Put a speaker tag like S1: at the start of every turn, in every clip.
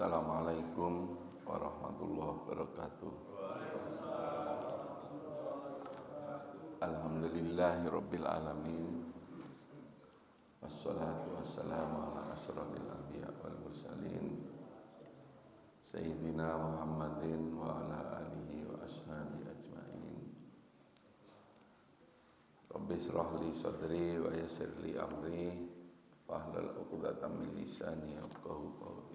S1: Assalamualaikum warahmatullahi wabarakatuh. Alhamdulillahirabbil alamin. Wassalatu wassalamu ala asyrofil anbiya wal mursalin Sayyidina Muhammadin wa ala alihi wa ashabihi ajmain. Rabbi shrah li sadri wa yassir li amri wahlul 'uqdatam min lisani yafqahu qawli.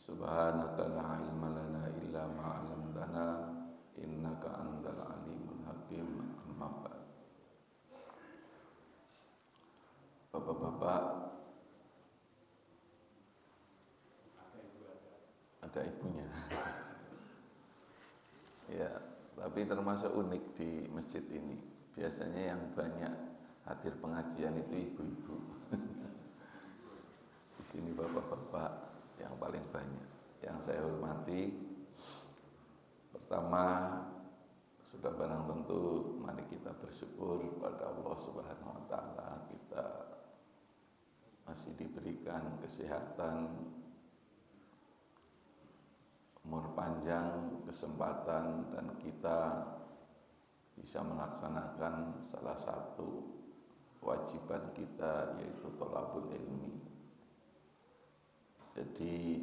S1: Subhanaka la ilma lana illa ma 'allamtana innaka antal alimul hakim. Amma ba'd. Bapak-bapak, ada ibunya. Ya, tapi termasuk unik di masjid ini. Biasanya yang banyak hadir pengajian itu ibu-ibu. Di sini bapak-bapak yang paling banyak. Yang saya hormati, pertama, sudah barang tentu mari kita bersyukur pada Allah Subhanahu wa taala, kita masih diberikan kesehatan, umur panjang, kesempatan, dan kita bisa melaksanakan salah satu kewajiban kita, yaitu thalabul ilmi. Jadi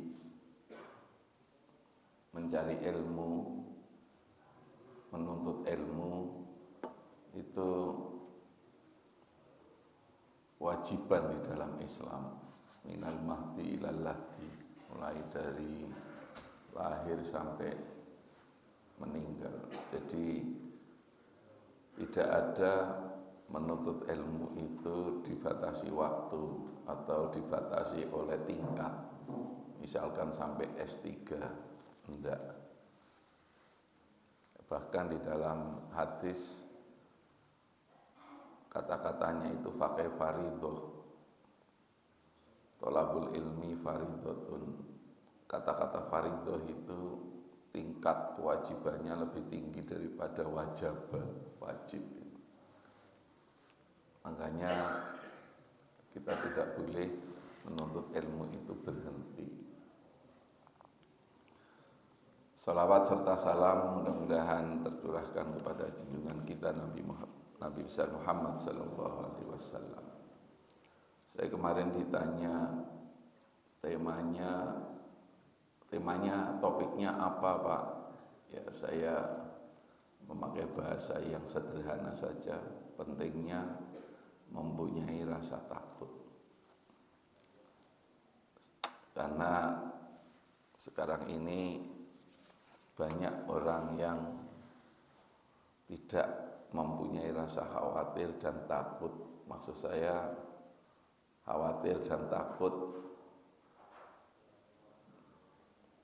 S1: mencari ilmu, menuntut ilmu itu kewajiban di dalam Islam. Minal mahdi ilal lahdi, mulai dari lahir sampai meninggal. Jadi tidak ada menuntut ilmu itu dibatasi waktu atau dibatasi oleh tingkat. Misalkan sampai S3, enggak. Bahkan di dalam hadis kata-katanya itu pakai faridoh. Thalabul ilmi faridotun. Kata-kata faridoh itu tingkat kewajibannya lebih tinggi daripada wajib. Makanya kita tidak boleh menuntut ilmu itu berhenti. Salawat serta salam mudah-mudahan tercurahkan kepada junjungan kita Nabi besar Muhammad sallallahu alaihi wasallam. Saya kemarin ditanya temanya topiknya apa, Pak? Ya, saya memakai bahasa yang sederhana saja, pentingnya mempunyai rasa takut. Karena sekarang ini banyak orang yang tidak mempunyai rasa khawatir dan takut. Maksud saya, khawatir dan takut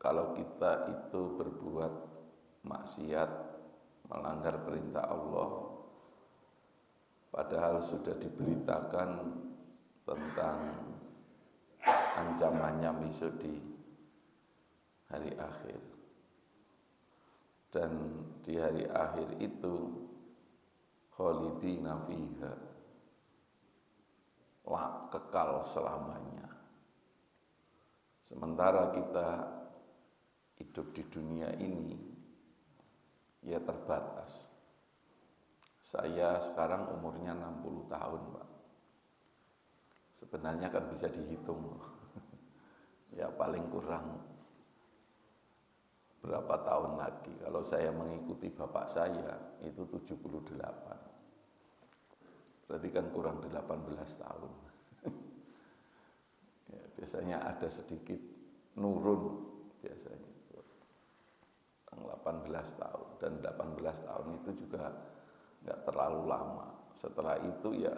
S1: kalau kita itu berbuat maksiat, melanggar perintah Allah, padahal sudah diberitakan tentang ancamannya besok di hari akhir. Dan di hari akhir itu khalidina fiha, kekal selamanya. Sementara kita hidup di dunia ini ya terbatas. Saya sekarang umurnya 60 tahun, Pak. Sebenarnya kan bisa dihitung. Ya paling kurang berapa tahun lagi. Kalau saya mengikuti bapak saya itu 78. Berarti kan kurang 18 tahun. Ya, biasanya ada sedikit nurun biasanya. 18 tahun, dan 18 tahun itu juga enggak terlalu lama. Setelah itu ya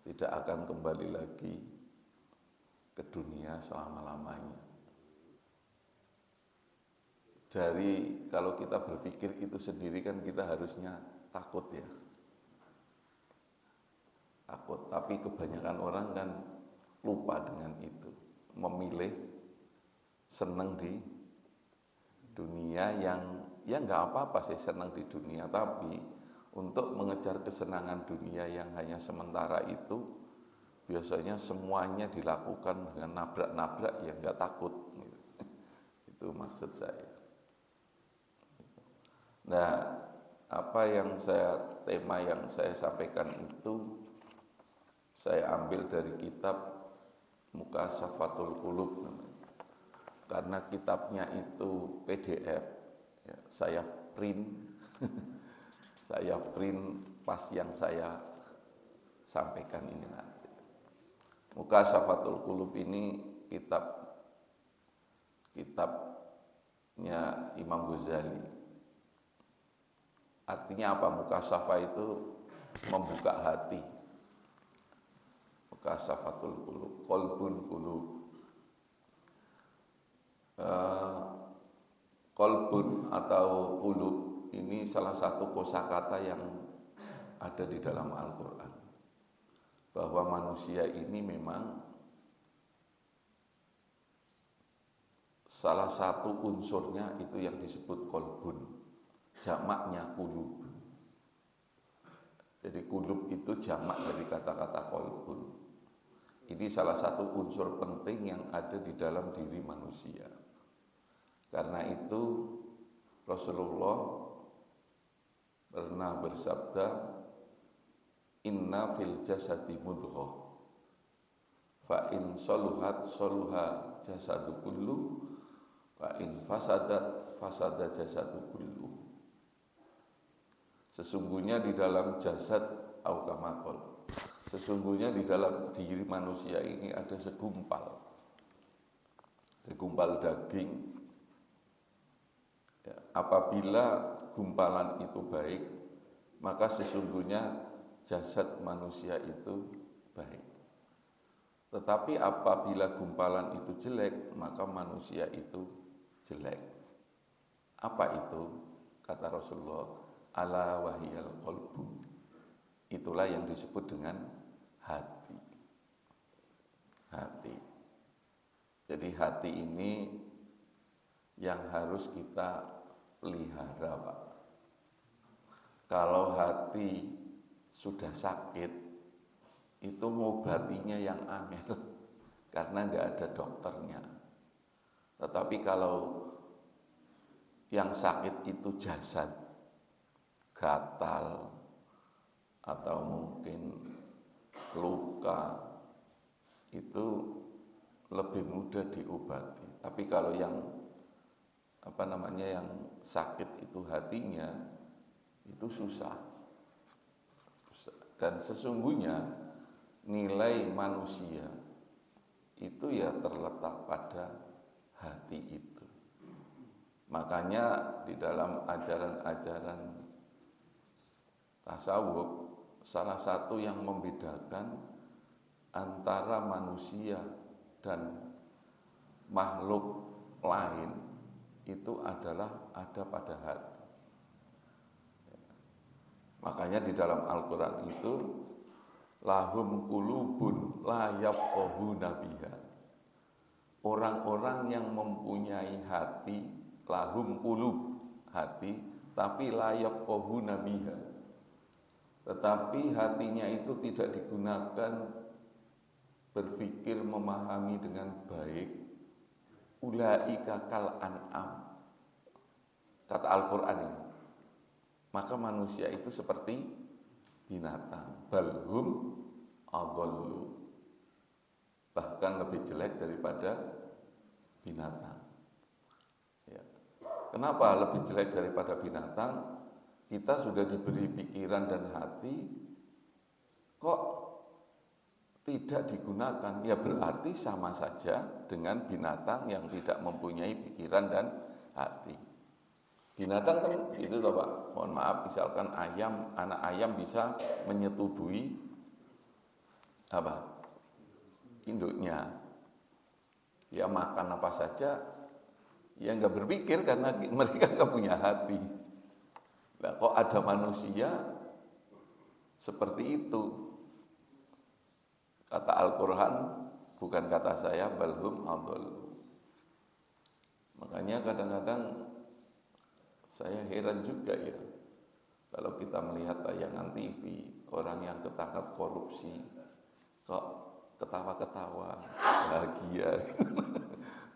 S1: tidak akan kembali lagi ke dunia selama-lamanya. Dari kalau kita berpikir itu sendiri kan kita harusnya takut ya. Takut, tapi kebanyakan orang kan lupa dengan itu. Memilih senang di dunia yang ya enggak apa-apa sih senang di dunia, tapi untuk mengejar kesenangan dunia yang hanya sementara itu biasanya semuanya dilakukan dengan nabrak-nabrak, ya nggak takut. Itu maksud saya. Nah, tema yang saya sampaikan itu saya ambil dari kitab Mukashafatul Qulub namanya. Karena kitabnya itu PDF, ya, saya print, saya print pas yang saya sampaikan ini nanti. Mukashafatul Qulub ini kitabnya Imam Ghazali. Artinya apa? Mukasyafa itu membuka hati. Mukasyafatul Qulub, qalbun qulub. Qalbun atau qulub ini salah satu kosakata yang ada di dalam Al-Qur'an. Bahwa manusia ini memang salah satu unsurnya itu yang disebut qalbun. Jamaknya qulub. Jadi qulub itu jamak dari kata-kata qalbun. Ini salah satu unsur penting yang ada di dalam diri manusia. Karena itu Rasulullah pernah bersabda, "Inna fil jasadi mudghah. Fa in saluhat saluha jasadu kullu, wa in fasadat fasada jasadu kullu." Sesungguhnya di dalam jasad aukamakol, sesungguhnya di dalam diri manusia ini ada segumpal daging. Ya, apabila gumpalan itu baik, maka sesungguhnya jasad manusia itu baik. Tetapi apabila gumpalan itu jelek, maka manusia itu jelek. Apa itu? Kata Rasulullah, ala wahiyal qalbu. Itulah yang disebut dengan hati. Hati. Jadi hati ini yang harus kita pelihara, Pak. Kalau hati sudah sakit, itu ngobatinya yang angel karena nggak ada dokternya. Tetapi kalau yang sakit itu jasad, gatal atau mungkin luka, itu lebih mudah diobati. Tapi kalau yang yang sakit itu hatinya, itu susah. Dan sesungguhnya nilai manusia itu ya terletak pada hati itu. Makanya di dalam ajaran-ajaran tasawuf, salah satu yang membedakan antara manusia dan makhluk lain itu adalah ada pada hati. Makanya di dalam Al-Quran itu lahum qulubun la yafqahuna biha. Orang-orang yang mempunyai hati, lahum qulub, hati, tapi la yafqahuna biha. Tetapi hatinya itu tidak digunakan berpikir memahami dengan baik. Ulaika kal an'am. Kata Al-Quran ini. Maka manusia itu seperti binatang. Balhum adallu. Bahkan lebih jelek daripada binatang. Ya. Kenapa lebih jelek daripada binatang? Kita sudah diberi pikiran dan hati, kok tidak digunakan? Ya berarti sama saja dengan binatang yang tidak mempunyai pikiran dan hati. Binatang kan itu toh Pak, mohon maaf, misalkan anak ayam bisa menyetubuhi induknya. Ya makan apa saja, ya nggak berpikir karena mereka nggak punya hati. Nah, kok ada manusia seperti itu? Kata Al-Quran, bukan kata saya, balhum adallu. Makanya kadang-kadang saya heran juga ya, kalau kita melihat tayangan TV, orang yang ketangkap korupsi, kok ketawa-ketawa, bahagia.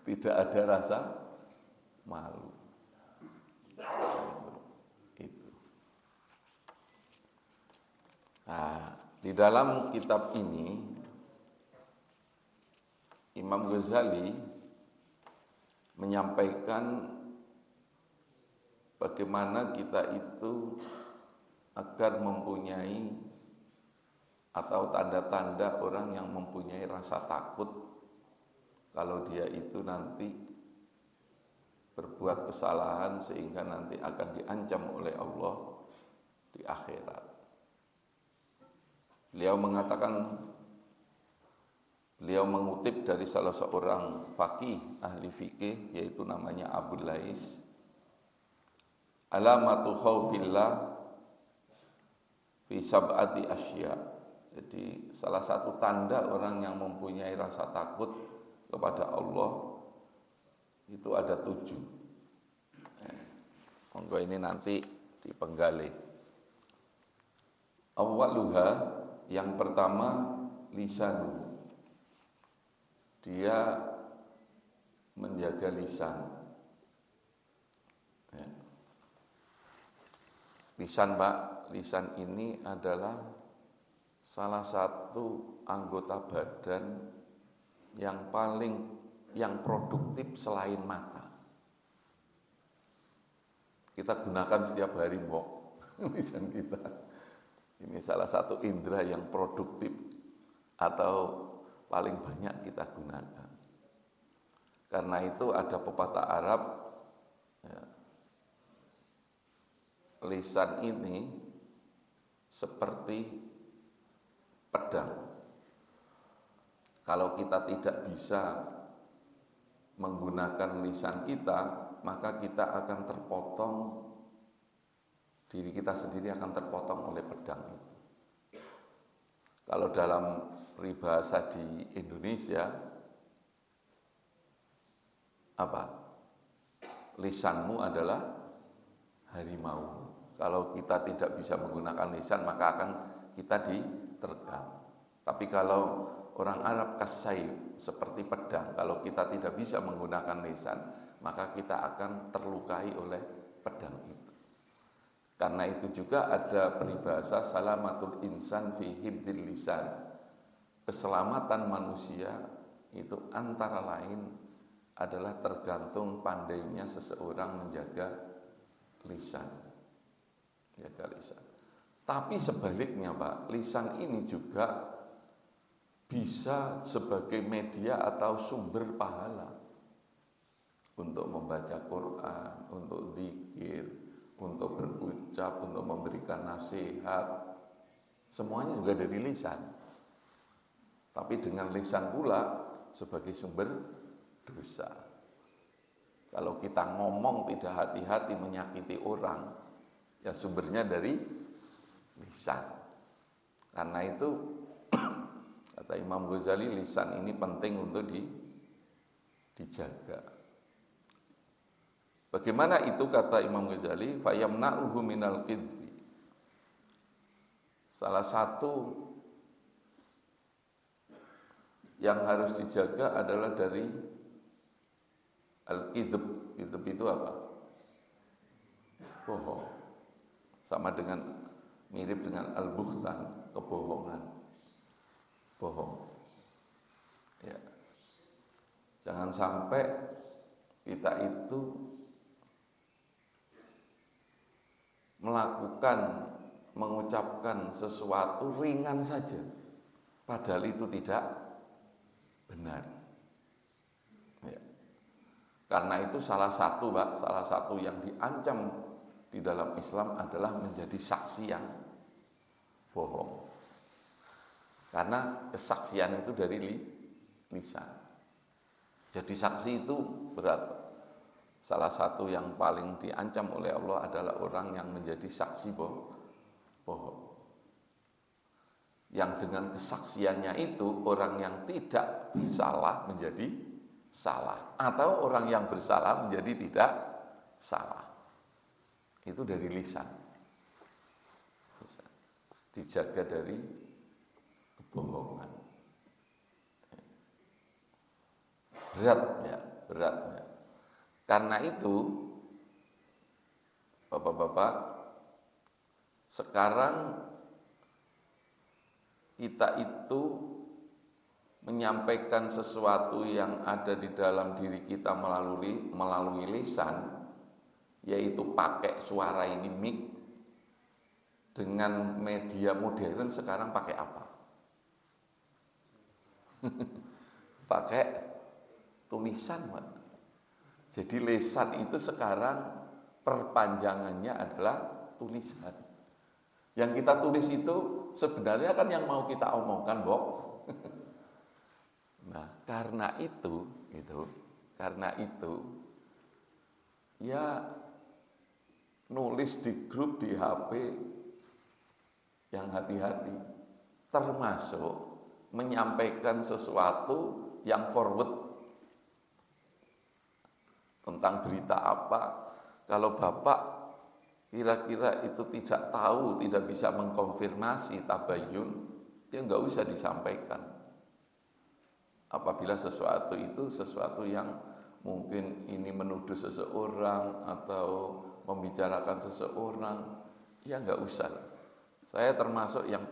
S1: Tidak ada rasa malu. Itu. Nah, di dalam kitab ini Imam Ghazali menyampaikan bagaimana kita itu agar mempunyai atau tanda-tanda orang yang mempunyai rasa takut kalau dia itu nanti berbuat kesalahan sehingga nanti akan diancam oleh Allah di akhirat. Beliau mengatakan, beliau mengutip dari salah seorang faqih, ahli fikih, yaitu namanya Abu Lais. Alamatu khaufillah fi sab'ati asya. Jadi salah satu tanda orang yang mempunyai rasa takut kepada Allah itu ada 7. Monggo ini nanti dipenggali. Awwaluha, yang pertama lisan. Dia menjaga lisan. Lisan, Pak, lisan ini adalah salah satu anggota badan yang produktif selain mata. Kita gunakan setiap hari, Mbok, lisan kita. Ini salah satu indera yang produktif atau paling banyak kita gunakan. Karena itu ada pepatah Arab, ya, lisan ini seperti pedang. Kalau kita tidak bisa menggunakan lisan kita, maka kita akan terpotong, diri kita sendiri akan terpotong oleh pedang itu. Kalau dalam peribahasa di Indonesia, apa? Lisanmu adalah harimau. Kalau kita tidak bisa menggunakan lisan, maka akan kita diterkam. Tapi kalau orang Arab kasai, seperti pedang, kalau kita tidak bisa menggunakan lisan, maka kita akan terlukai oleh pedang itu. Karena itu juga ada peribahasa salamatul insan fi hibdil lisan. Keselamatan manusia itu antara lain adalah tergantung pandainya seseorang menjaga lisan. Jaga lisan. Tapi sebaliknya, Pak, lisan ini juga bisa sebagai media atau sumber pahala untuk membaca Quran, untuk zikir, untuk berucap, untuk memberikan nasihat. Semuanya juga dari lisan. Tapi dengan lisan pula sebagai sumber dosa. Kalau kita ngomong tidak hati-hati menyakiti orang, ya sumbernya dari lisan. Karena itu kata Imam Ghazali, lisan ini penting untuk dijaga. Bagaimana itu kata Imam Ghazali? Fayamna'uhu minal qidhi. Salah satu yang harus dijaga adalah dari al-qidhb. Qidhb itu apa? Bohong. Sama dengan, mirip dengan al-buhtan, kebohongan. Bohong. Ya. Jangan sampai kita itu melakukan, mengucapkan sesuatu ringan saja, padahal itu tidak benar. Ya. Karena itu salah satu, Pak, salah satu yang diancam di dalam Islam adalah menjadi saksi yang bohong. Karena kesaksian itu dari lisan. Jadi saksi itu berat. Salah satu yang paling diancam oleh Allah adalah orang yang menjadi saksi bohong. Yang dengan kesaksiannya itu orang yang tidak bersalah menjadi salah, atau orang yang bersalah menjadi tidak salah. Itu dari lisan. Dijaga dari kebohongan. berat ya, berat ya. Karena itu Bapak-bapak, sekarang kita itu menyampaikan sesuatu yang ada di dalam diri kita melalui lisan, yaitu pakai suara ini mic. Dengan media modern sekarang pakai apa? Pakai tulisan, Pak. Jadi lisan itu sekarang perpanjangannya adalah tulisan. Yang kita tulis itu sebenarnya kan yang mau kita omongkan, Bob. Nah, karena itu, ya nulis di grup di HP yang hati-hati, termasuk menyampaikan sesuatu yang forward tentang berita apa. Kalau Bapak kira-kira itu tidak tahu, tidak bisa mengkonfirmasi tabayun, ya nggak usah disampaikan. Apabila sesuatu itu sesuatu yang mungkin ini menuduh seseorang atau membicarakan seseorang, ya nggak usah. Saya termasuk yang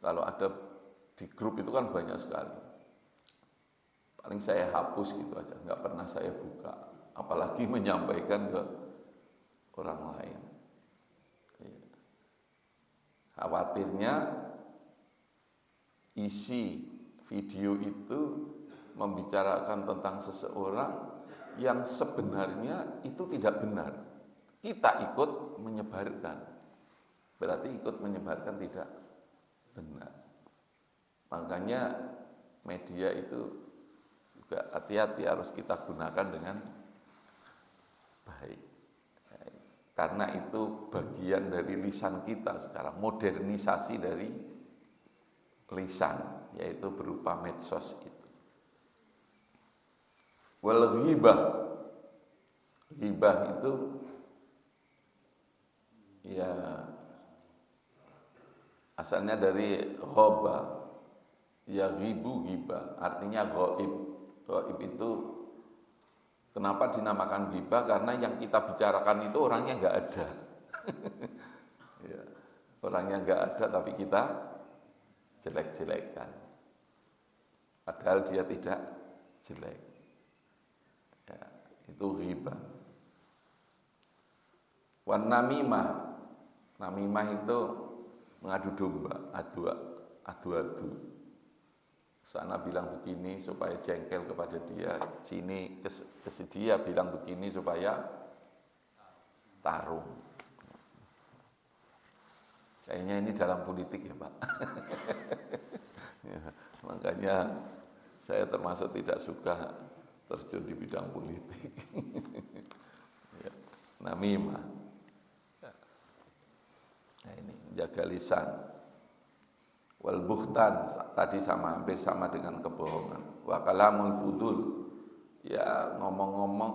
S1: kalau ada di grup itu kan banyak sekali. Paling saya hapus gitu aja, nggak pernah saya buka. Apalagi menyampaikan ke orang lain. Khawatirnya isi video itu membicarakan tentang seseorang yang sebenarnya itu tidak benar. Kita ikut menyebarkan. Berarti ikut menyebarkan tidak benar. Makanya media itu juga hati-hati, harus kita gunakan dengan baik. Karena itu bagian dari lisan kita sekarang, modernisasi dari lisan, yaitu berupa medsos itu. Wal ghibah. Ghibah itu ya asalnya dari ghoba, ya ghibu ghibah, artinya ghaib. Ghaib itu kenapa dinamakan ghibah? Karena yang kita bicarakan itu orangnya nggak ada. Ya, orangnya nggak ada tapi kita jelek-jelekkan. Padahal dia tidak jelek. Ya, itu ghibah. Wan namimah. Namimah itu mengadu domba, adu-adu. Sana bilang begini supaya jengkel kepada dia, sini kesedia bilang begini supaya tarung. Kayaknya ini dalam politik ya, Pak. Ya, makanya saya termasuk tidak suka terjun di bidang politik. Ya, namimah. Nah ini jaga lisan. Wal buhtan tadi hampir sama dengan kebohongan. Wa kalamul fudul, ya ngomong-ngomong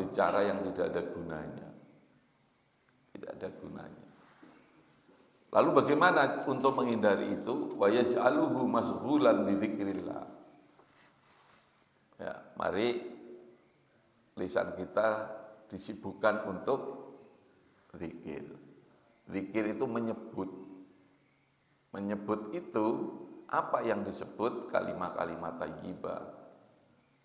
S1: bicara yang tidak ada gunanya. Tidak ada gunanya. Lalu bagaimana untuk menghindari itu? Wa yaj'aluhu masghulan bi dzikrillah. Ya, mari lisan kita disibukkan untuk zikir. Zikir itu menyebut. Menyebut itu apa yang disebut kalimat-kalimat thayyibah.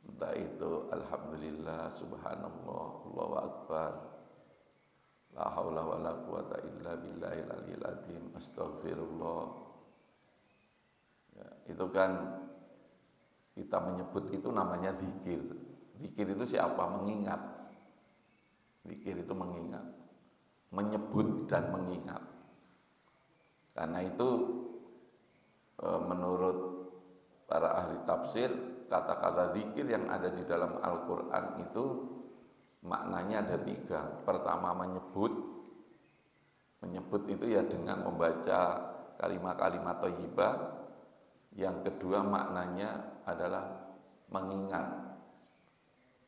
S1: Entah itu alhamdulillah, subhanallah, Allahu akbar. La haula wala quwata illa billahil aliyil azim, astaghfirullah. Ya, itu kan kita menyebut itu namanya zikir. Zikir itu siapa? Mengingat. Zikir itu mengingat. Menyebut dan mengingat. Karena itu menurut para ahli tafsir, kata-kata zikir yang ada di dalam Al-Quran itu maknanya ada 3. Pertama menyebut. Menyebut itu ya dengan membaca kalimat-kalimat thayyibah. Yang kedua maknanya adalah mengingat.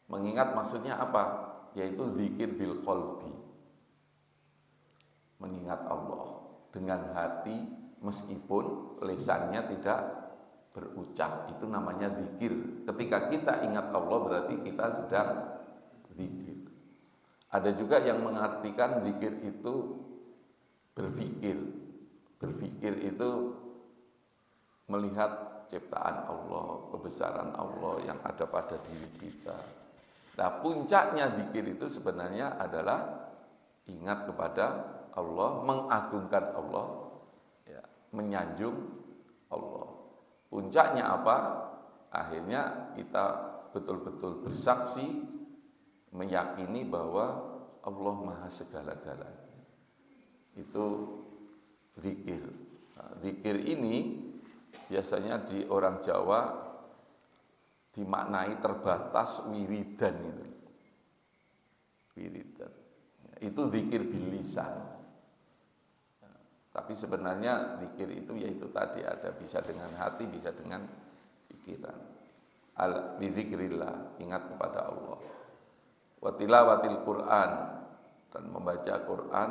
S1: Mengingat maksudnya apa? Yaitu zikir bil qalbi. Mengingat Allah dengan hati meskipun lisannya tidak berucap, itu namanya zikir. Ketika kita ingat Allah berarti kita sedang zikir. Ada juga yang mengartikan zikir itu berpikir. Berpikir itu melihat ciptaan Allah, kebesaran Allah yang ada pada diri kita. Nah, puncaknya zikir itu sebenarnya adalah ingat kepada Allah, mengagungkan Allah, ya, menyanjung Allah. Puncaknya apa? Akhirnya kita betul-betul bersaksi, meyakini bahwa Allah Maha segala-galanya. Itu zikir. Nah, zikir ini biasanya di orang Jawa dimaknai terbatas wiridan itu. Wiridan. Itu zikir bil lisan. Tapi sebenarnya zikir itu yaitu tadi ada bisa dengan hati, bisa dengan pikiran. Al bizikrillah, ingat kepada Allah. Wa tilawatil Quran, dan membaca Quran,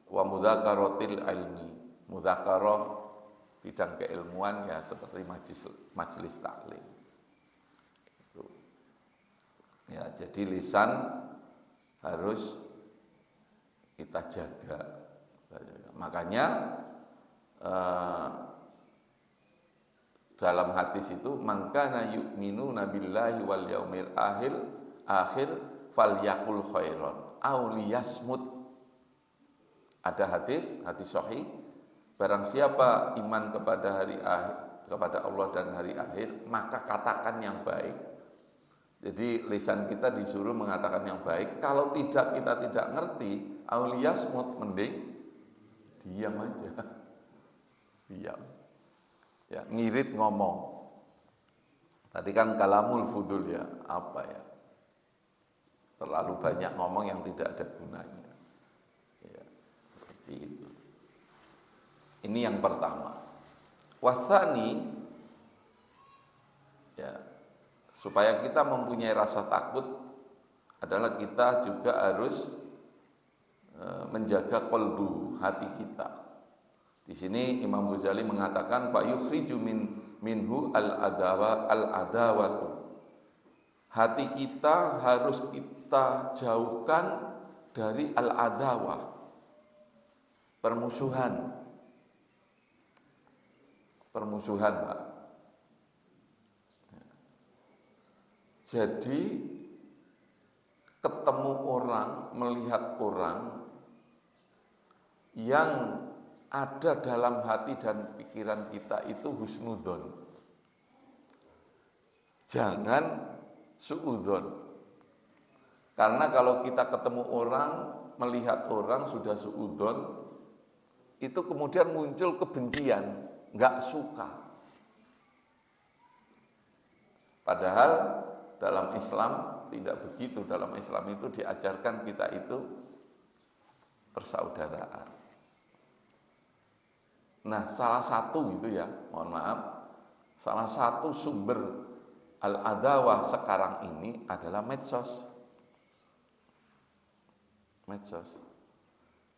S1: wa mudzakaratil ilmi. Mudzakarah bidang keilmuan ya seperti majelis taklim. Itu. Ya, jadi lisan harus kita jaga. Makanya dalam hadis itu mangkana yu'minu nabillahi wal yaumil akhir falyakul khairan aw liyasmut. Ada hadis sahih, barang siapa iman kepada hari akhir, kepada Allah dan hari akhir, maka katakan yang baik. Jadi lisan kita disuruh mengatakan yang baik. Kalau tidak, kita tidak ngerti, aw liyasmut, mending diam aja. Diam. Ya, ngirit ngomong. Tadi kan kalamul fudul ya, apa ya? Terlalu banyak ngomong yang tidak ada gunanya. Ya, seperti itu. Ini yang pertama. Wasani, ya, supaya kita mempunyai rasa takut adalah kita juga harus menjaga qalbu, hati kita. Di sini Imam Ghazali mengatakan fa yukhriju minhu al-adawatu. Hati kita harus kita jauhkan dari al-adawah, permusuhan. Permusuhan, Pak. Jadi ketemu orang, melihat orang yang ada dalam hati dan pikiran kita itu husnudzon. Jangan suudzon. Karena kalau kita ketemu orang, melihat orang sudah suudzon, itu kemudian muncul kebencian, enggak suka. Padahal dalam Islam tidak begitu. Dalam Islam itu diajarkan kita itu persaudaraan. Nah, salah satu itu ya, mohon maaf, salah satu sumber al-adawah sekarang ini adalah medsos. Medsos.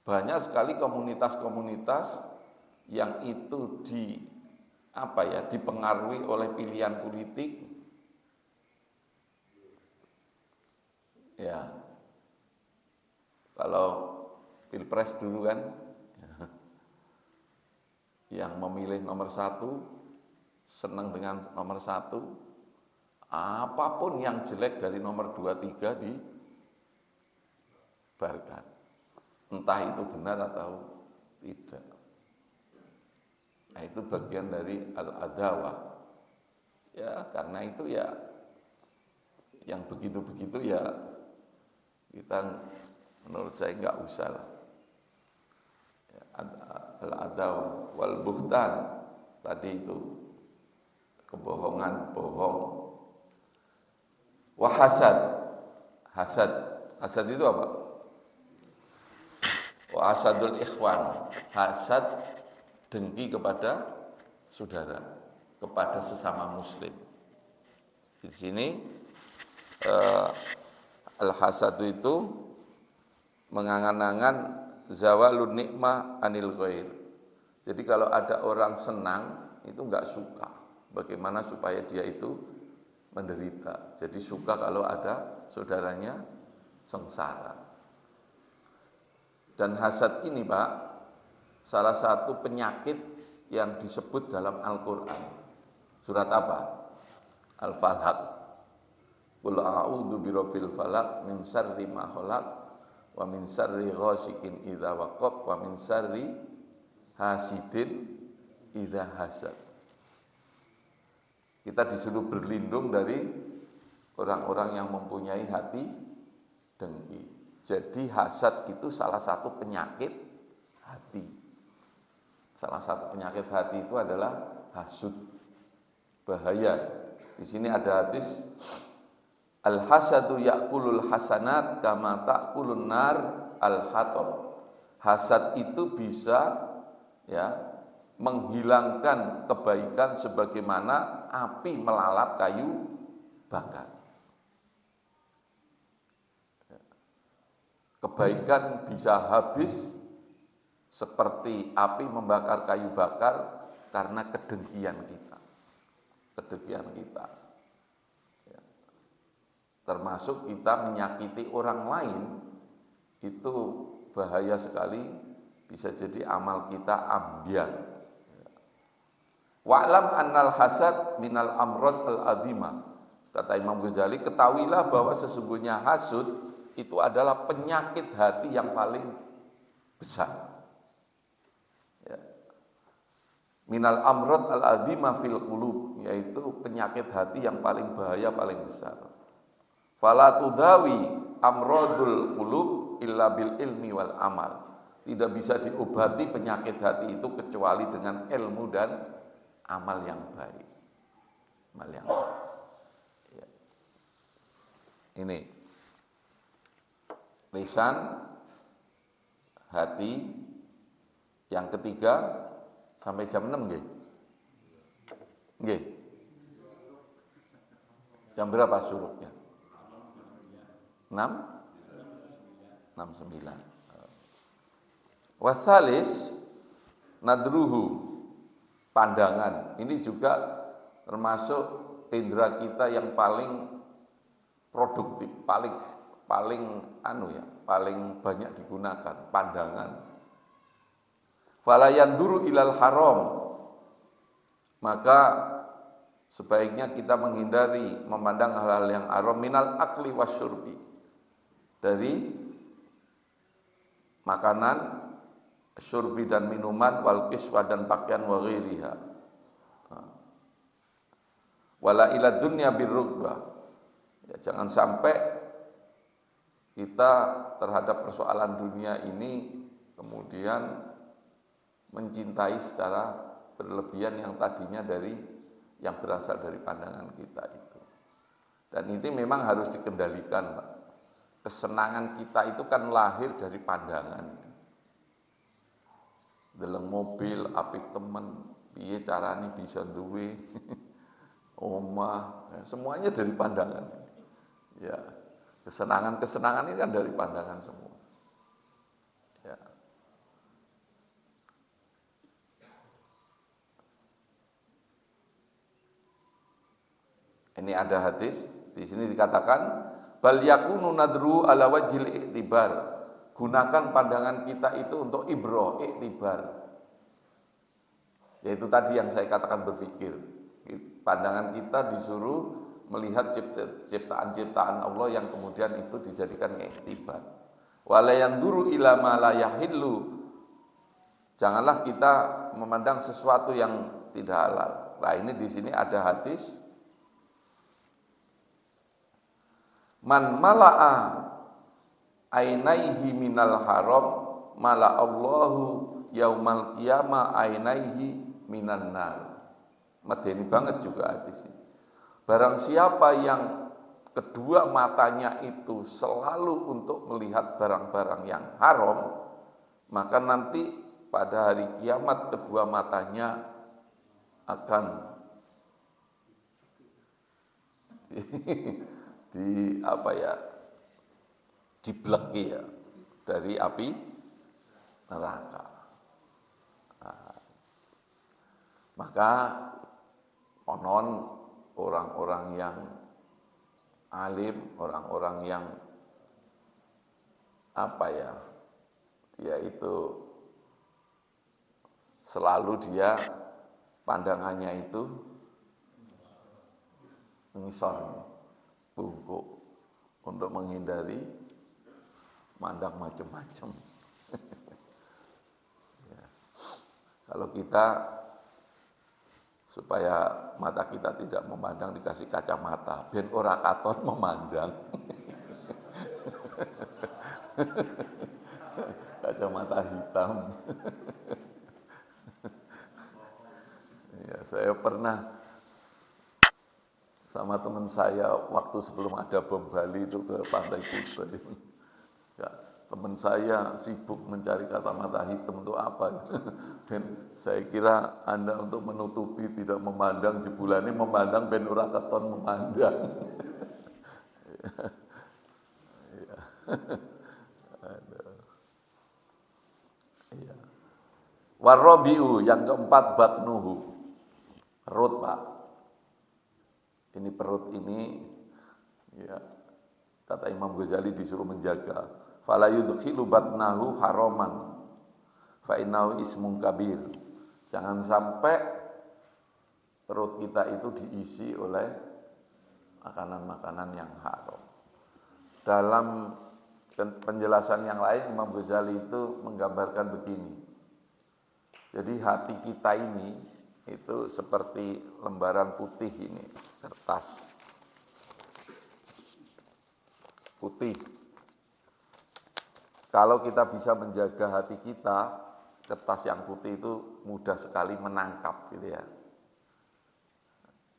S1: Banyak sekali komunitas-komunitas yang itu dipengaruhi oleh pilihan politik. Ya. Kalau Pilpres dulu kan yang memilih nomor 1 senang dengan nomor 1, apapun yang jelek dari nomor 2, 3 dibarkan, entah itu benar atau tidak. Nah, itu bagian dari al-adawah. Ya, karena itu ya yang begitu-begitu ya kita menurut saya nggak usah lah. Al-adawah wal buhtan, tadi itu kebohongan, bohong. Wa hasad itu apa? Wa hasadul ikhwan, hasad, dengki kepada saudara, kepada sesama muslim. Di sini al-hasad itu mengangan-angan zawalun nikmah anil ghair. Jadi kalau ada orang senang itu enggak suka, bagaimana supaya dia itu menderita. Jadi suka kalau ada saudaranya sengsara. Dan hasad ini Pak, salah satu penyakit yang disebut dalam Al-Quran. Surat apa? Al-Falaq. Qul a'udzu birabbil falaq min syarri ma khalaq wa min syarri ghasikin idza waqab wa min syarri hasidin idza hasad. Kita disuruh berlindung dari orang-orang yang mempunyai hati dengki. Jadi hasad itu salah satu penyakit hati. Salah satu penyakit hati itu adalah hasud. Bahaya. Di sini ada hadis al-hasadu ya'kulul hasanat kama ta'kulun nar al-hatab. Hasad itu bisa ya menghilangkan kebaikan sebagaimana api melalap kayu bakar. Kebaikan bisa habis seperti api membakar kayu bakar karena kedengkian kita. Kedengkian kita. Ya. Termasuk kita menyakiti orang lain, itu bahaya sekali, bisa jadi amal kita ambyar. Wa'lam annal hasad minal amrad al-azimah. Kata Imam Ghazali, ketahuilah bahwa sesungguhnya hasud itu adalah penyakit hati yang paling besar. Ya. Minal amrad al-azimah fil qulub, yaitu penyakit hati yang paling bahaya, paling besar. Fala tudawi amradul qulub illa bil ilmi wal amal. Tidak bisa diobati penyakit hati itu kecuali dengan ilmu dan amal yang baik. Amal yang baik. Ya. Ini lisan, hati. Yang ketiga sampai jam 6 nggih. Nggih. Jam berapa suruknya? 6? 6:09. Wasalis nadruhu, pandangan. Ini juga termasuk indera kita yang paling produktif, paling banyak digunakan, pandangan. Fala yanduru ilal haram, maka sebaiknya kita menghindari memandang hal-hal yang haram minal akli wasyurbi, dari makanan, syurbi dan minuman, wal kiswa dan pakaian, wa ghairiha. Wala ila dunya birrugbah. Ya, jangan sampai kita terhadap persoalan dunia ini kemudian mencintai secara berlebihan yang tadinya yang berasal dari pandangan kita itu. Dan ini memang harus dikendalikan, Pak. Kesenangan kita itu kan lahir dari pandangan. Dalam mobil, apik temen, piye carane bisa duwe omah, ya, semuanya dari pandangan. Ya, kesenangan ini kan dari pandangan semua. Ya. Ini ada hadis, di sini dikatakan bal yakunu nadru ala wajhil i'tibar. Gunakan pandangan kita itu untuk ibroh, iktibar. Yaitu tadi yang saya katakan berpikir. Pandangan kita disuruh melihat ciptaan-ciptaan Allah yang kemudian itu dijadikan iktibar. Wala yanduru ila ma la yahillu. Janganlah kita memandang sesuatu yang tidak halal. Nah, ini di sini ada hadis. Man mala'a ainaihi minal haram mala Allahu yaumal qiyamah ainaihi minan nar. Medeni banget juga hadis ini. Barang siapa yang kedua matanya itu selalu untuk melihat barang-barang yang haram, maka nanti pada hari kiamat kedua matanya akan dibleki ya, dari api neraka. Nah, maka konon orang-orang yang alim, orang-orang yang apa ya, dia itu selalu dia pandangannya itu ngisor bungkuk untuk menghindari mandang macam-macam. Ya. Kalau kita supaya mata kita tidak memandang dikasih kacamata, ben ora katon memandang. Kacamata hitam. Ya, saya pernah sama teman saya waktu sebelum ada bom Bali itu ke Pantai Kuta. Ya, teman saya sibuk mencari kacamata hitam untuk apa? Dan saya kira Anda untuk menutupi tidak memandang jebulannya memandang ben ora keton memandang. Ya. Ya. Warabiu yang keempat batnuhu. Perut, Pak. Ini perut ini ya kata Imam Ghazali disuruh menjaga. Fala yudkhilu batnahu haraman. Fa innahu ismun kabir. Jangan sampai perut kita itu diisi oleh makanan-makanan yang haram. Dalam penjelasan yang lain Imam Ghazali itu menggambarkan begini. Jadi hati kita ini itu seperti lembaran putih ini, kertas putih. Kalau kita bisa menjaga hati kita, kertas yang putih itu mudah sekali menangkap gitu ya.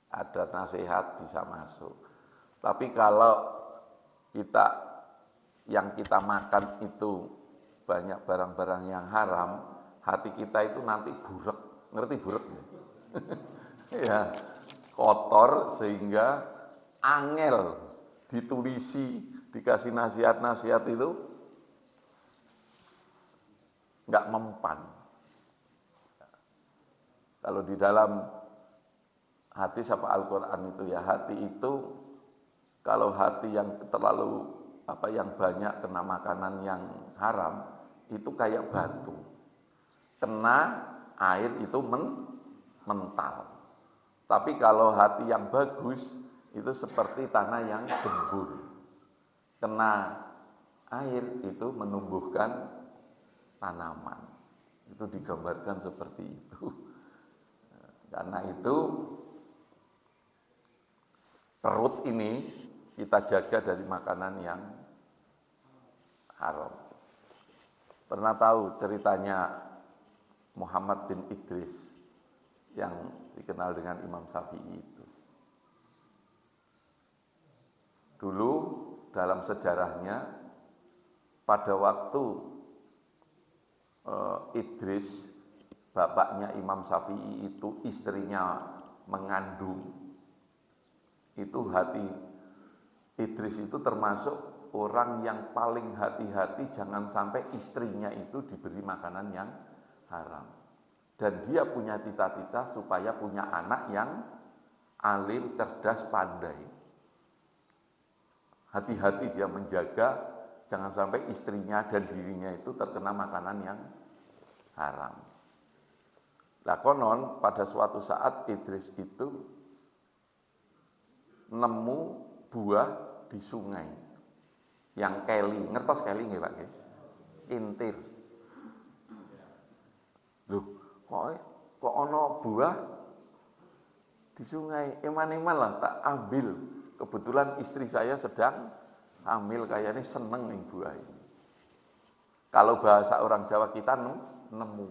S1: Ada nasihat bisa masuk. Tapi kalau yang kita makan itu banyak barang-barang yang haram, hati kita itu nanti burek. Ngerti burek ya? Ya, kotor sehingga angel ditulisi, dikasih nasihat-nasihat itu nggak mempan. Kalau di dalam hadis apa Al-Quran itu ya, hati itu kalau hati yang terlalu yang banyak kena makanan yang haram itu kayak batu, kena air itu mental. Tapi kalau hati yang bagus itu seperti tanah yang gembur, kena air itu menumbuhkan tanaman. Itu digambarkan seperti itu. Karena itu perut ini kita jaga dari makanan yang haram. Pernah tahu ceritanya Muhammad bin Idris yang dikenal dengan Imam Syafi'i itu. Dulu dalam sejarahnya pada waktu Idris, bapaknya Imam Syafi'i itu istrinya mengandung, itu hati Idris itu termasuk orang yang paling hati-hati jangan sampai istrinya itu diberi makanan yang haram. Dan dia punya cita-cita supaya punya anak yang alim, cerdas, pandai. Hati-hati dia menjaga jangan sampai istrinya dan dirinya itu terkena makanan yang haram. Lah konon pada suatu saat Idris itu nemu buah di sungai yang keli, ngertos keli nggih Pak nggih? Intir. Loh, kok ana buah di sungai? Eman-eman lah tak ambil. Kebetulan istri saya sedang hamil, kayaknya seneng nih buah ini. Kalau bahasa orang Jawa kita nemu.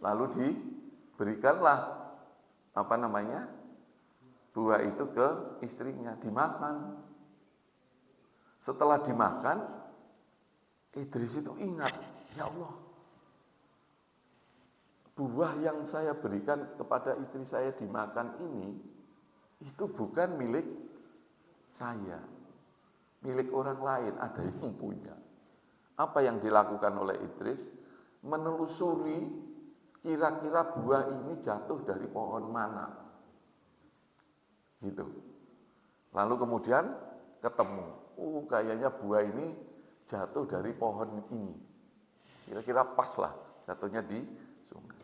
S1: Lalu diberikanlah buah itu ke istrinya, dimakan. Setelah dimakan, Idris itu ingat, ya Allah, buah yang saya berikan kepada istri saya dimakan ini, itu bukan milik saya, milik orang lain, ada yang punya. Apa yang dilakukan oleh Idris? Menelusuri kira-kira buah ini jatuh dari pohon mana? Gitu. Lalu kemudian ketemu, kayaknya buah ini jatuh dari pohon ini. Kira-kira pas lah jatuhnya di sungai.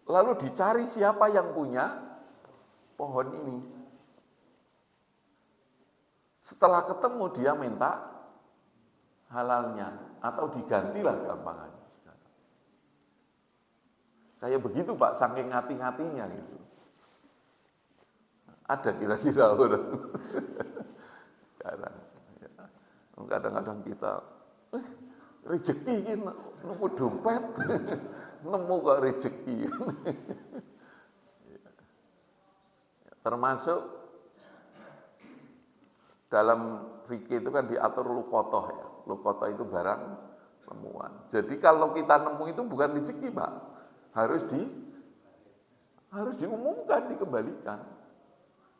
S1: Lalu dicari siapa yang punya pohon ini. Setelah ketemu dia minta halalnya atau digantilah gampangannya. Kayak begitu Pak, saking ngati-ngatinya gitu. Ada kira-kira orang. Kadang-kadang kita rezeki ini nemu dompet, nemu kok rezeki. Termasuk dalam fikih itu kan diatur luqotoh ya. Luqotoh itu barang temuan. Jadi kalau kita nemu itu bukan rezeki Pak, harus diumumkan, dikembalikan.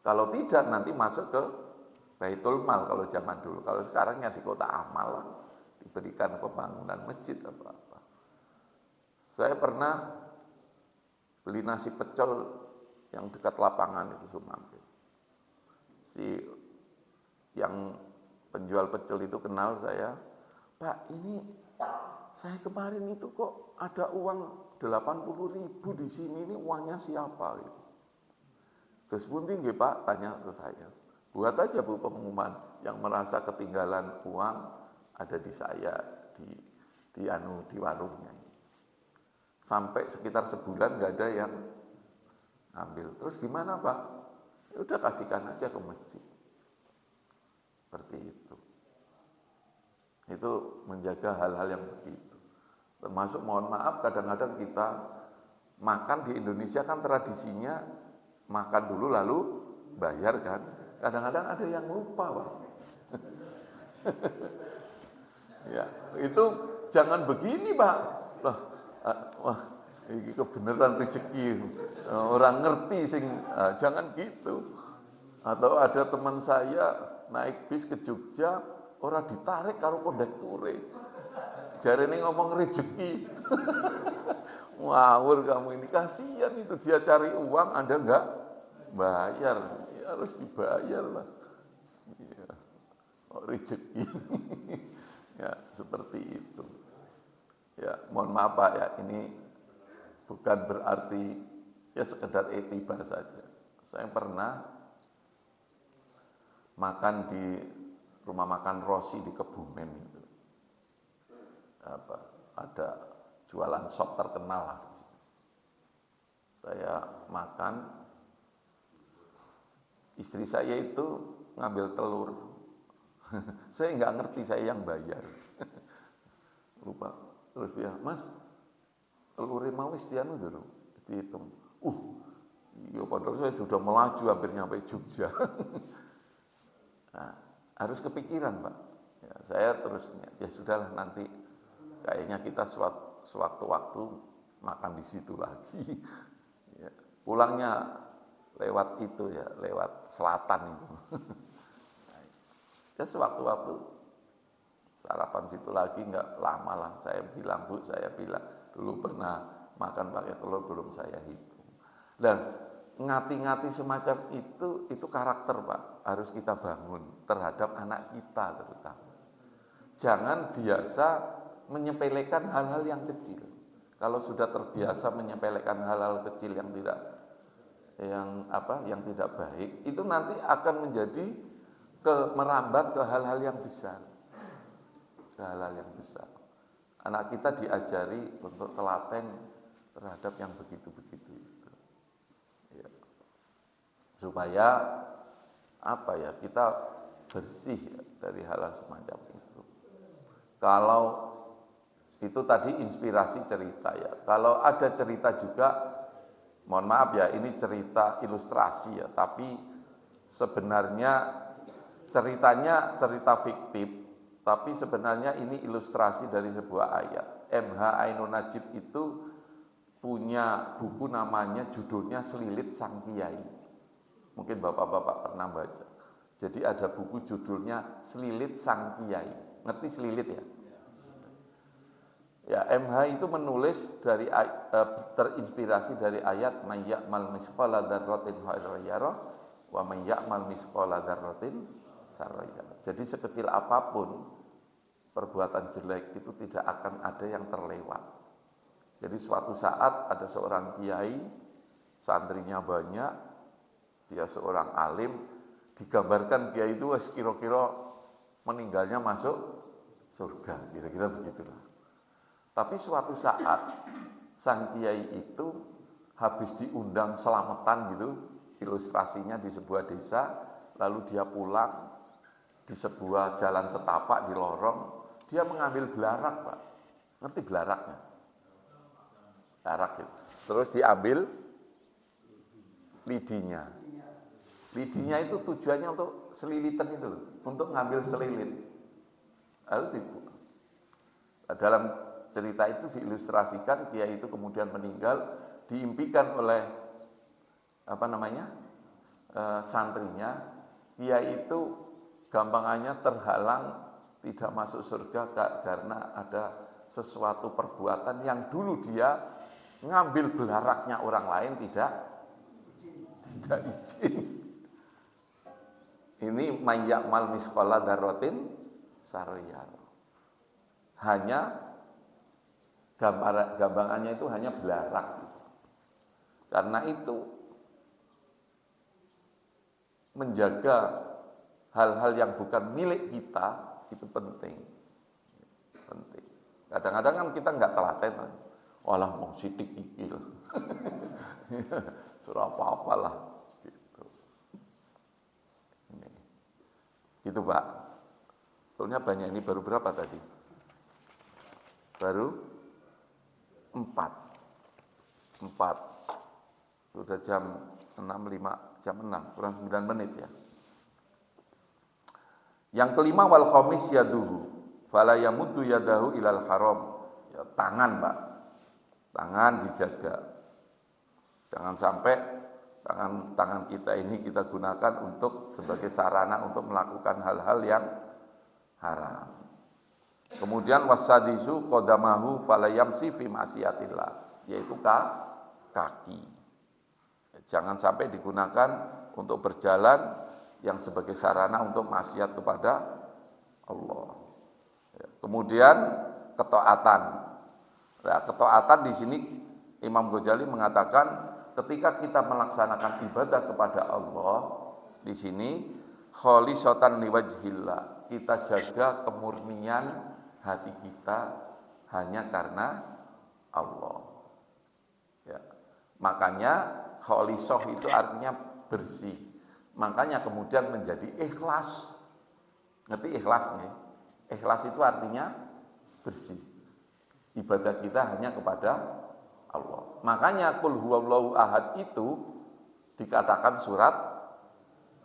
S1: Kalau tidak nanti masuk ke Baitul Mal kalau zaman dulu. Kalau sekarangnya di kota amal lah, diberikan pembangunan masjid atau apa. Saya pernah beli nasi pecel yang dekat lapangan itu Sumampir. Si yang penjual pecel itu kenal saya, Pak ini saya kemarin itu kok ada uang 80.000 di sini, ini uangnya siapa? Gitu. Terus bunting nggih Pak, tanya ke saya. Buat aja Bu pengumuman, yang merasa ketinggalan uang ada di saya di warungnya. Sampai sekitar sebulan nggak ada yang ambil. Terus gimana Pak? Ya udah kasihkan aja ke masjid. Seperti itu. Itu menjaga hal-hal yang begitu. Termasuk mohon maaf kadang-kadang kita makan di Indonesia kan tradisinya makan dulu lalu bayar kan. Kadang-kadang ada yang lupa Pak. Ya, itu jangan begini Pak. Wah, ini kebenaran rezeki. Orang ngerti sing jangan gitu. Atau ada teman saya naik bis ke Jogja, orang ditarik karo kondekture. Jarene ngomong rezeki. Ngawur kamu ini, kasihan itu dia cari uang Anda enggak bayar. Ya, harus dibayar lah. Ya, rezeki. Ya, seperti itu. Ya, mohon maaf Pak ya, ini bukan berarti ya sekedar etibar saja. Saya pernah makan di rumah makan Rosi di Kebumen itu. Ada jualan sop terkenal lah. Saya makan, istri saya itu ngambil telur. Saya nggak ngerti, saya yang bayar. Lupa. Terus dia, Mas, telurnya mau istianu dulu, dihitung. Iya padahal saya sudah melaju hampir nyampe Jogja. Nah, harus kepikiran Pak. Ya, saya terus, ya sudahlah nanti kayaknya kita sewaktu-waktu makan di situ lagi. Ya, pulangnya lewat itu ya, lewat selatan itu. Ya sewaktu-waktu sarapan situ lagi nggak lama lah. Saya bilang Bu, saya bilang dulu pernah makan pakai telur belum saya hitung. Dan ngati-ngati semacam itu karakter Pak, harus kita bangun terhadap anak kita terutama. Jangan biasa menyepelekan hal-hal yang kecil. Kalau sudah terbiasa menyepelekan hal-hal kecil yang tidak baik, itu nanti akan menjadi merambat ke hal-hal yang besar. Ke hal-hal yang besar. Anak kita diajari untuk telaten terhadap yang begitu-begitu itu. Ya. Supaya kita bersih dari hal-hal semacam itu. Kalau itu tadi inspirasi cerita ya. Kalau ada cerita juga, mohon maaf ya, ini cerita ilustrasi ya, tapi sebenarnya ceritanya cerita fiktif, tapi sebenarnya ini ilustrasi dari sebuah ayat. MH Ainun Najib itu punya buku namanya, judulnya Selilit Sang Kiai. Mungkin bapak-bapak pernah baca. Jadi ada buku judulnya Selilit Sang Kiai. Ngerti selilit ya? Ya, MH itu menulis dari terinspirasi dari ayat may ya'mal misqala dzarratin khairan yarah wa may ya'mal misqala dzarratin syarran yarah. Jadi sekecil apapun perbuatan jelek itu tidak akan ada yang terlewat. Jadi suatu saat ada seorang kiai, santrinya banyak, dia seorang alim, digambarkan kiai itu kira-kira meninggalnya masuk surga, kira-kira begitulah. Tapi suatu saat sang kiai itu habis diundang selamatan gitu, ilustrasinya di sebuah desa, lalu dia pulang di sebuah jalan setapak di lorong, dia mengambil belarak, Pak. Ngerti belaraknya? Belarak gitu. Terus diambil lidinya. Lidinya itu tujuannya untuk selilitan itu, untuk ngambil selilit. Lalu dalam cerita itu diilustrasikan kiai itu kemudian meninggal, diimpikan oleh santrinya, kiai itu gampangannya terhalang tidak masuk surga karena ada sesuatu perbuatan yang dulu dia ngambil belaraknya orang lain tidak izin. Ini may ya'mal misqala dzarratin syarran. Hanya gambarannya itu hanya belarak. Karena itu menjaga hal-hal yang bukan milik kita itu penting. Kadang-kadang kan kita nggak telaten, walah mau sitik ikil, surah apa-apalah, gitu. Gitu Pak. Soalnya banyak ini baru berapa tadi? Baru 4. Sudah jam 6.05, jam 6, kurang 9 menit ya. Yang kelima wal khamis yaduhu fala yamuddu yadahu ilal haram. Ya, tangan, Pak. Tangan dijaga. Jangan sampai tangan kita ini kita gunakan untuk sebagai sarana untuk melakukan hal-hal yang haram. Kemudian wasadisu qadamahu fala yamsi fi ma'siyatillah, yaitu kaki. Jangan sampai digunakan untuk berjalan yang sebagai sarana untuk maksiat kepada Allah. Kemudian ketaatan. Nah, ketaatan di sini Imam Ghazali mengatakan ketika kita melaksanakan ibadah kepada Allah di sini khalisatan liwajhillah, kita jaga kemurnian hati kita hanya karena Allah. Ya. Makanya khalisah itu artinya bersih. Makanya kemudian menjadi ikhlas. Ngerti ikhlas nih? Ikhlas itu artinya bersih. Ibadah kita hanya kepada Allah. Makanya qul huwallahu ahad itu dikatakan surat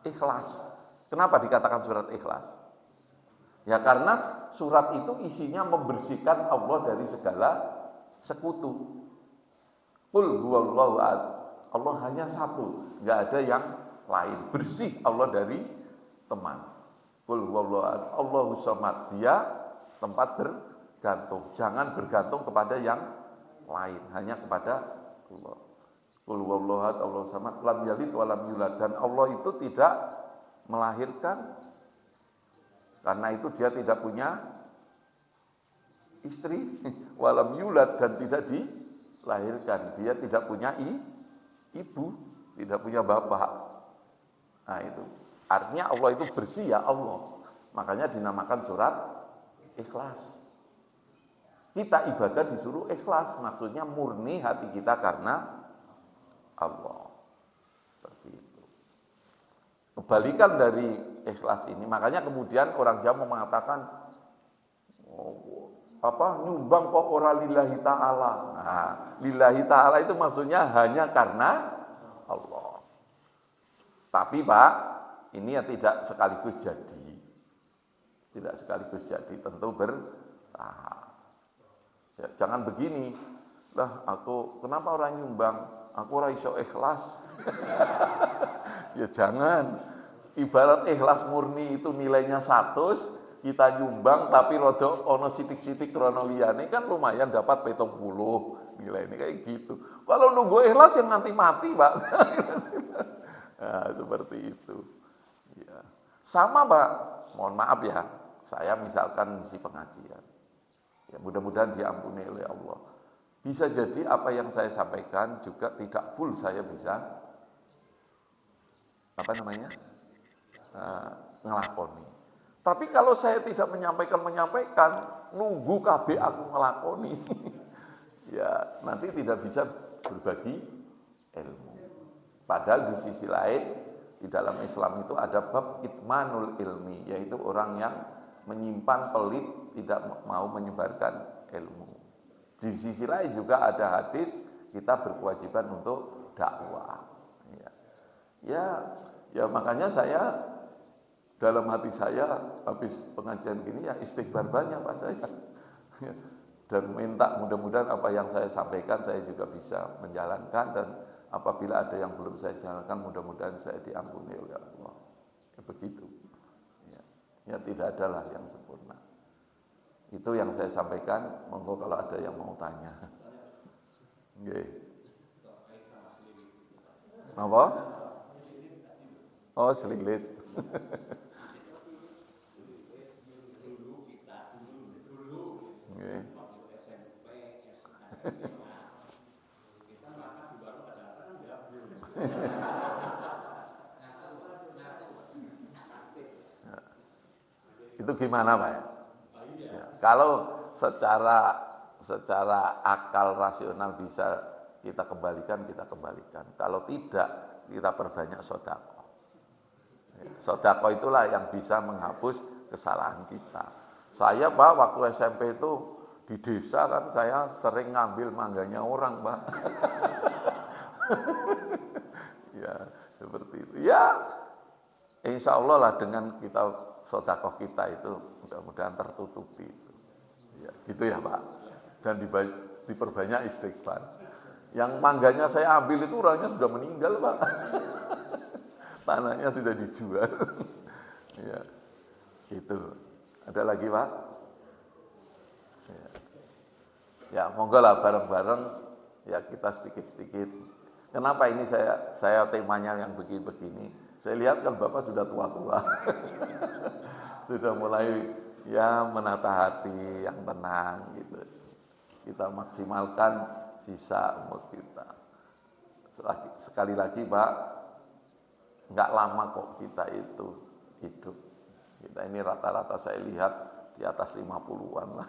S1: ikhlas. Kenapa dikatakan surat ikhlas? Ya karena surat itu isinya membersihkan Allah dari segala sekutu. Qul huwallahu ahad. Allah hanya satu, enggak ada yang lain. Bersih Allah dari teman. Qul huwallahu ahad, Allahus samad. Dia tempat bergantung. Jangan bergantung kepada yang lain, hanya kepada Allah. Qul huwallahu ahad, Allahus samad, lam yalid wa lam yulad. Dan Allah itu tidak melahirkan. Karena itu dia tidak punya istri, walam yulad, dan tidak dilahirkan. Dia tidak punya ibu, tidak punya bapak. Nah itu artinya Allah itu bersih ya Allah. Makanya dinamakan surat ikhlas. Kita ibadah disuruh ikhlas, maksudnya murni hati kita karena Allah. Seperti itu. Kebalikan dari ikhlas ini, makanya kemudian orang Jawa mengatakan nyumbang kok ora lillahi ta'ala. Nah, lillahi ta'ala itu maksudnya hanya karena Allah. Tapi Pak, ini ya tidak sekaligus jadi. Tidak sekaligus jadi, tentu bertahap. Ya, jangan begini. Lah aku kenapa orang nyumbang? Aku ora iso ikhlas. Ya jangan. Ibarat ikhlas murni itu nilainya 100, kita nyumbang tapi rodo ono sitik-sitik krono liyane kan lumayan dapat 70 nilai ini kayak gitu. Kalau nunggu ikhlas yang nanti mati, Pak. Nah, seperti itu. Ya. Sama, Pak. Mohon maaf ya. Saya misalkan si pengajian. Ya, mudah-mudahan diampuni oleh Allah. Bisa jadi apa yang saya sampaikan juga tidak full saya bisa ngelakoni. Tapi kalau saya tidak menyampaikan, nunggu KB aku ngelakoni, ya nanti tidak bisa berbagi ilmu. Padahal di sisi lain, di dalam Islam itu ada bab itmanul ilmi, yaitu orang yang menyimpan pelit, tidak mau menyebarkan ilmu. Di sisi lain juga ada hadis, kita berkewajiban untuk dakwah. Ya makanya saya dalam hati saya habis pengajian gini ya istighfar banyak Pak saya. Dan minta mudah-mudahan apa yang saya sampaikan saya juga bisa menjalankan, dan apabila ada yang belum saya jalankan mudah-mudahan saya diampuni oleh Allah. Ya begitu. Ya tidak adalah yang sempurna. Itu yang saya sampaikan, monggo kalau ada yang mau tanya. Nggih. Apa? Oh, selilit. Itu gimana Pak? Ya, kalau secara akal rasional bisa kita kembalikan, kita kembalikan. Kalau tidak, kita perbanyak sedekah. Sedekah itulah yang bisa menghapus kesalahan kita. Saya Pak waktu SMP itu di desa kan saya sering ngambil mangganya orang Pak. Ya seperti itu. Ya insya Allah lah dengan kita sedekah kita itu mudah-mudahan tertutupi. Ya, gitu ya Pak. Dan diperbanyak istighfar. Yang mangganya saya ambil itu orangnya sudah meninggal Pak. Tanahnya sudah dijual. Ya, itu. Ada lagi Pak? Ya, monggo lah bareng-bareng ya kita sedikit-sedikit. Kenapa ini saya temanya yang begini-begini? Saya lihat kan Bapak sudah tua-tua. Sudah mulai ya menata hati yang tenang gitu. Kita maksimalkan sisa umur kita. Sekali lagi Pak, enggak lama kok kita itu hidup. Kita ini rata-rata saya lihat di atas 50-an lah.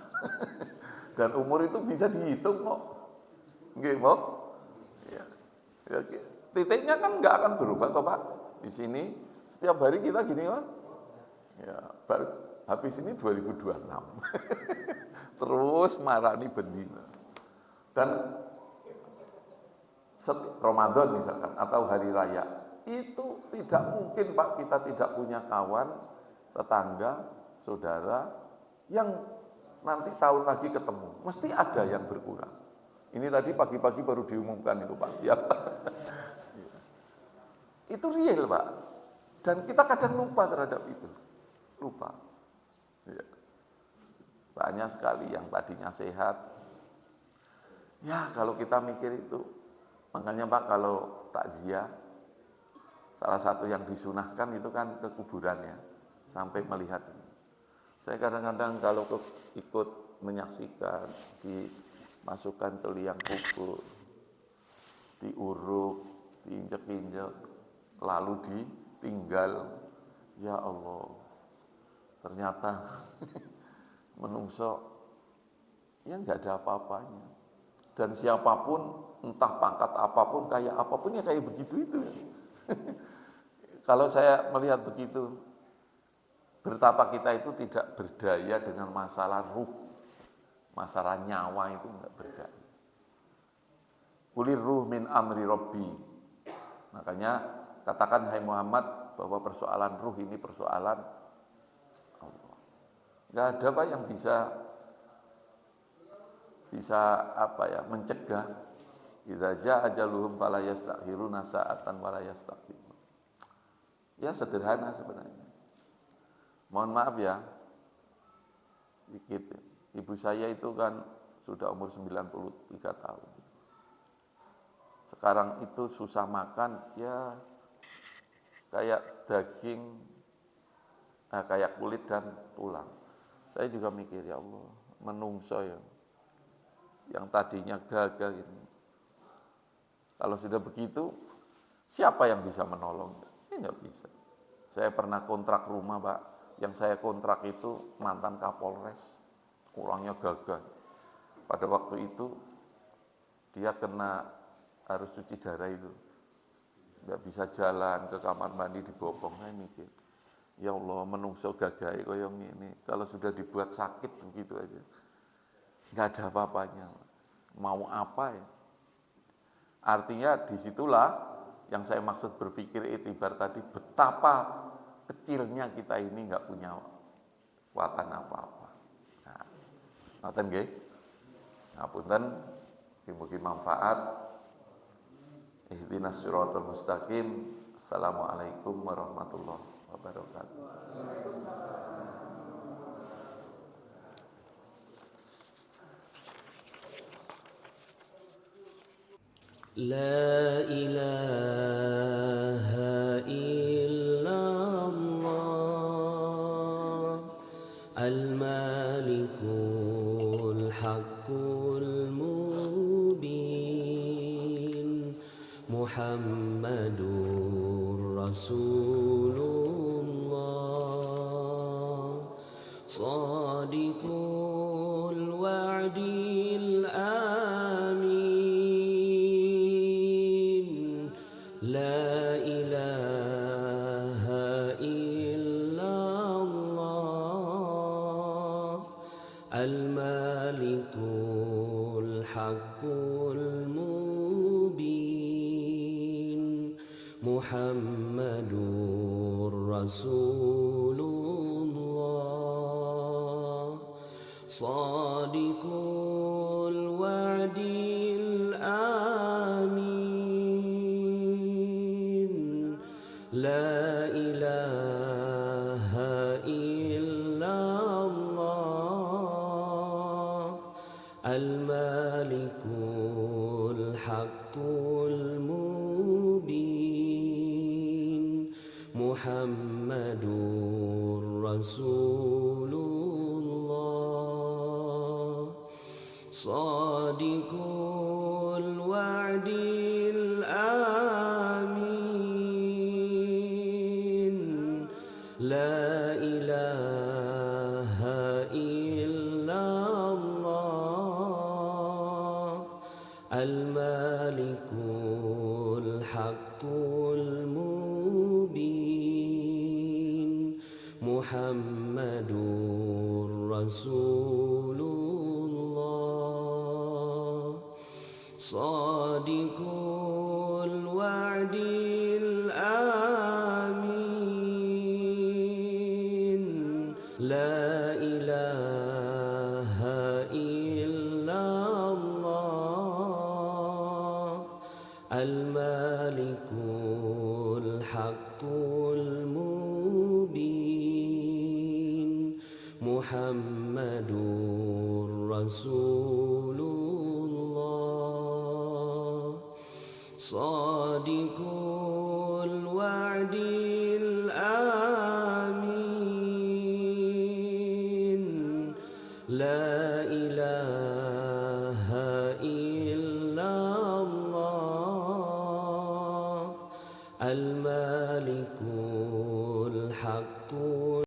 S1: Dan umur itu bisa dihitung kok. Nggih, Pak? Ya. Ya, titiknya kan enggak akan berubah toh, Pak. Di sini setiap hari kita gini, Pak. Ya, baru habis ini 2026. Terus marani bendina. Dan Ramadan misalkan atau hari raya, itu tidak mungkin Pak kita tidak punya kawan, tetangga, saudara yang nanti tahun lagi ketemu. Mesti ada yang berkurang. Ini tadi pagi-pagi baru diumumkan itu Pak, siapa? Itu real Pak. Dan kita kadang lupa terhadap itu. Lupa. Ya. Banyak sekali yang tadinya sehat. Ya kalau kita mikir itu. Makanya Pak kalau takziah, salah satu yang disunahkan itu kan ke kuburannya. Sampai melihat. Saya kadang-kadang kalau ikut menyaksikan, dimasukkan ke liang kubur, diuruk, diinjek-injek, lalu ditinggal. Ya Allah, ternyata menungso ya nggak ada apa-apanya. Dan siapapun, entah pangkat apapun, kayak apapun ya kayak begitu itu. Kalau saya melihat begitu, betapa kita itu tidak berdaya dengan masalah ruh, masalah nyawa itu enggak berdaya. Kulir ruh min amri Rabbi. Makanya katakan hai Muhammad bahwa persoalan ruh ini persoalan Allah. Enggak ada Pak yang bisa apa ya mencegah. Idza jaa ajaluhum fala yastakhiruna sa'atan wa la yastaqdimun. Ya sederhana sebenarnya. Mohon maaf ya, dikit. Ibu saya itu kan sudah umur 93 tahun. Sekarang itu susah makan, ya kayak daging, kayak kulit dan tulang. Saya juga mikir, ya Allah, menungso ya, yang tadinya gagah ini. Kalau sudah begitu, siapa yang bisa menolong? Ini nggak bisa. Saya pernah kontrak rumah, Pak. Yang saya kontrak itu mantan Kapolres, orangnya gagah. Pada waktu itu dia harus cuci darah itu, nggak bisa jalan ke kamar mandi dibopong. Saya mikir, ya Allah, menungso gagah koyong ini. Kalau sudah dibuat sakit begitu aja, nggak ada apa-apanya. Mau apa ya? Artinya disitulah yang saya maksud berpikir itibar tadi, betapa kecilnya kita ini nggak punya kekuatan apa-apa. Nah, ngoten nggih. Ngapunten, mugi manfaat. Ihdinas siratal mustaqim. Assalamualaikum warahmatullahi wabarakatuh.
S2: لا إله إلا الله الملك الحق المبين محمد رسول الله صادق الوعد الآمين لا إله إلا الله الملك الحق المبين محمد رسول الله صادق الوعد الآمين لا إله إلا الله الملك الحق المبين محمد رسول الله صادق الوعد الآمين لا إله إلا الله الملك الحق المبين محمد رسول الله صادق الوعد الآمين لا إله إلا الله الملك الحق المبين محمد رسول الله صادق الوعد الآمين لا إله